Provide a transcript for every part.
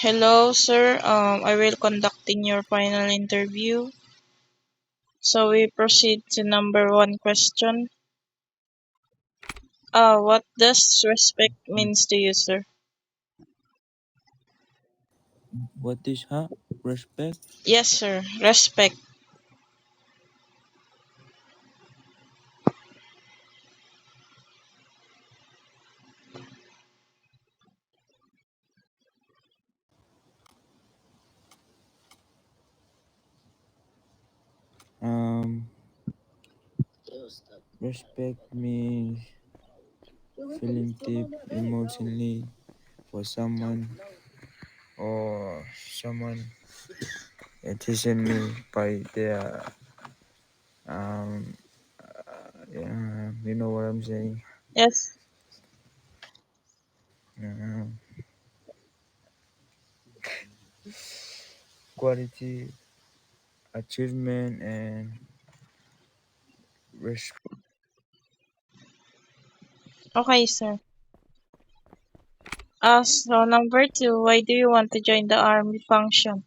Hello, sir. I will conducting your final interview. So we proceed to number one question. What does respect means to you, sir? What is respect? Yes, sir. Respect. Um, Respect means feeling deep emotionally for someone or someone attention me by their um you know what I'm saying. Yes. uh, Quality, achievement, and respect. Okay, sir. So number two, why do you want to join the army function?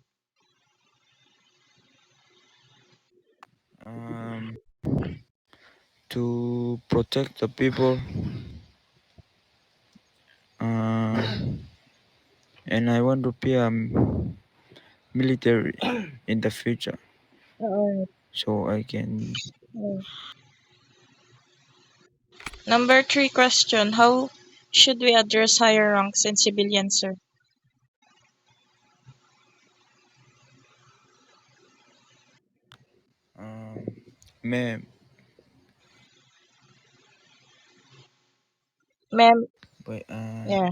um, to protect the people, uh, and I want to be a military in the future Alright. so I can. Number three question, how should we address higher ranks in civilians, sir? um, Ma'am, Ma'am, but yeah.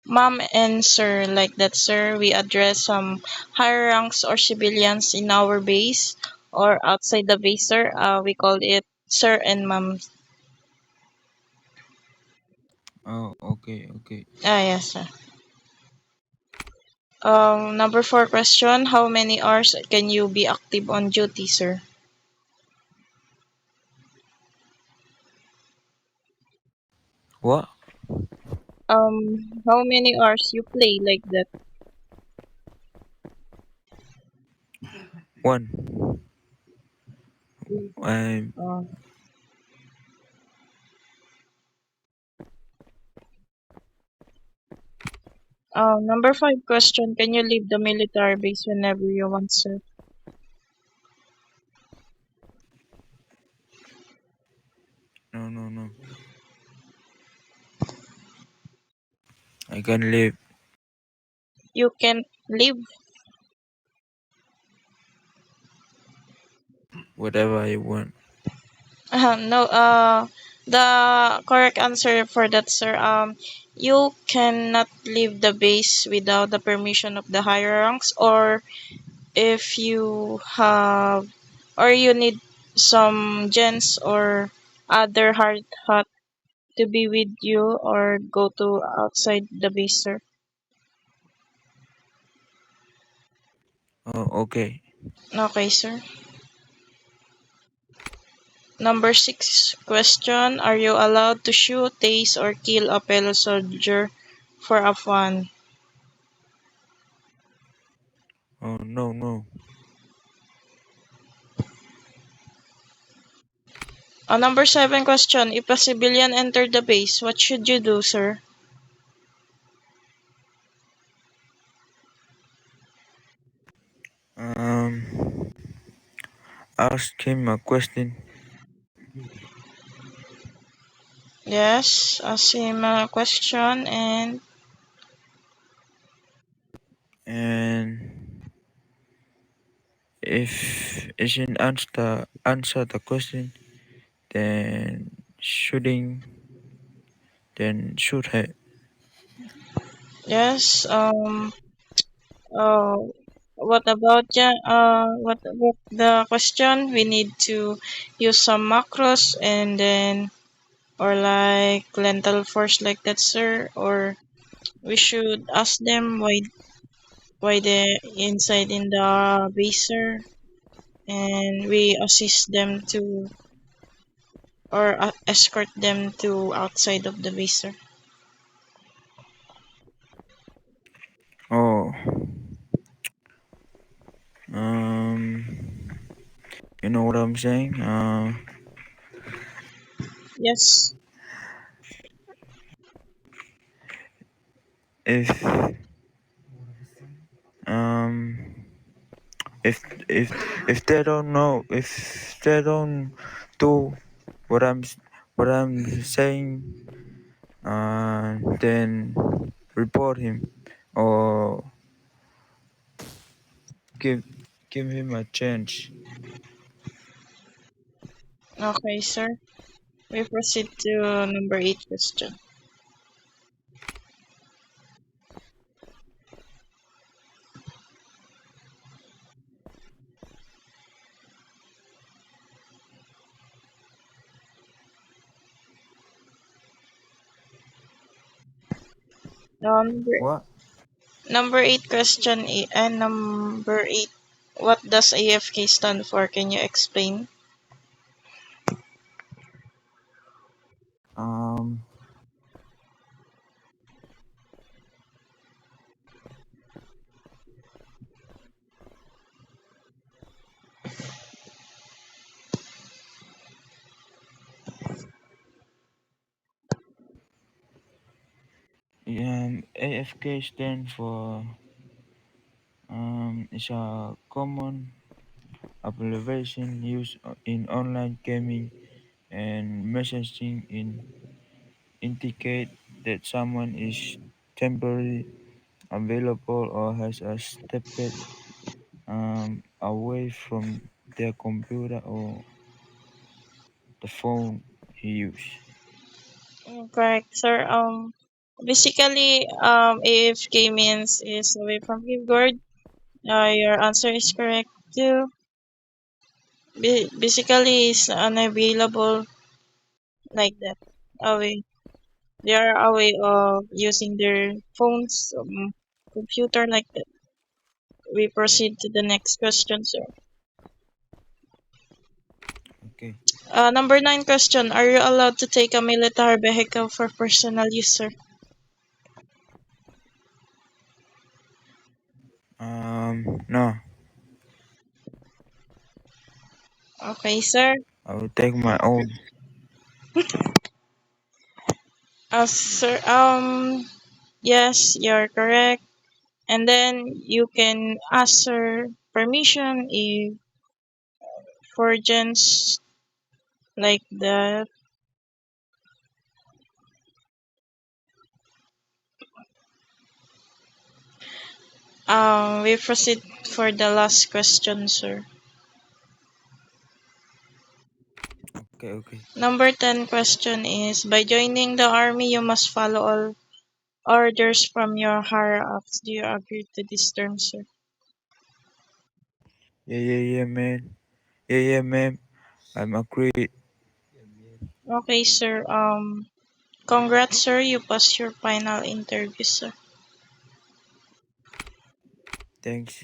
Ma'am and sir, like that, sir, we address some higher ranks or civilians in our base or outside the base, sir. We call it sir and ma'am. oh, okay, okay. Yes, sir. Number four question, how many hours can you be active on duty, sir? What? How many hours you play like that? One. Um, Uh, Number five question, can you leave the military base whenever you want, sir? no, no, no. I can live You can leave. whatever I want. No, the correct answer for that, sir. You cannot leave the base without the permission of the higher ranks, or if you have, or you need some gens or other hard hat to be with you or go to outside the base, sir. Oh, okay. Okay, sir. Number six question: are you allowed to shoot, tase, or kill a fellow soldier for a fun? Oh, no, no. Number seven question: if a civilian entered the base, what should you do, sir? Um, Ask him a question, Yes, ask him a question and and if he didn't answer the question, then shooting, then shoot her. yes. Uh, what about the question? We need to use some macros and then or like lentil force like that, sir. Or we should ask them why they inside in the base, sir, and we assist them to. or escort them to outside of the base, sir. Oh, um, you know what I'm saying? Yes. If um, if if if they don't know, if they don't do what what I'm saying, then report him or give give him a chance. Okay, sir. We proceed to number 8 question. Number What? number 8 question and number 8. What does AFK stand for? Can you explain? Um, AFK stand for is a common abbreviation used in online gaming and messaging in indicate that someone is temporarily available or has stepped away from their computer or the phone he used. Correct, sir. Basically, AFK means is away from keyboard. Your answer is correct too. Basically, is unavailable like that. Away. They are away of using their phones, computer like that. We proceed to the next question, sir. Okay. Number 9 question. Are you allowed to take a military vehicle for personal use, sir? No, Okay, sir. I will take my own. Sir, yes, you're correct. And then you can ask her permission if for gens like that. We proceed for the last question, sir. Okay, okay. Number 10 question is, by joining the army, you must follow all orders from your higher ups. Do you agree to this term, sir? Yeah, yeah, yeah, man. Yeah, yeah, man. I'm agreed. Okay, sir. Congrats, sir. You passed your final interview, sir. Thanks.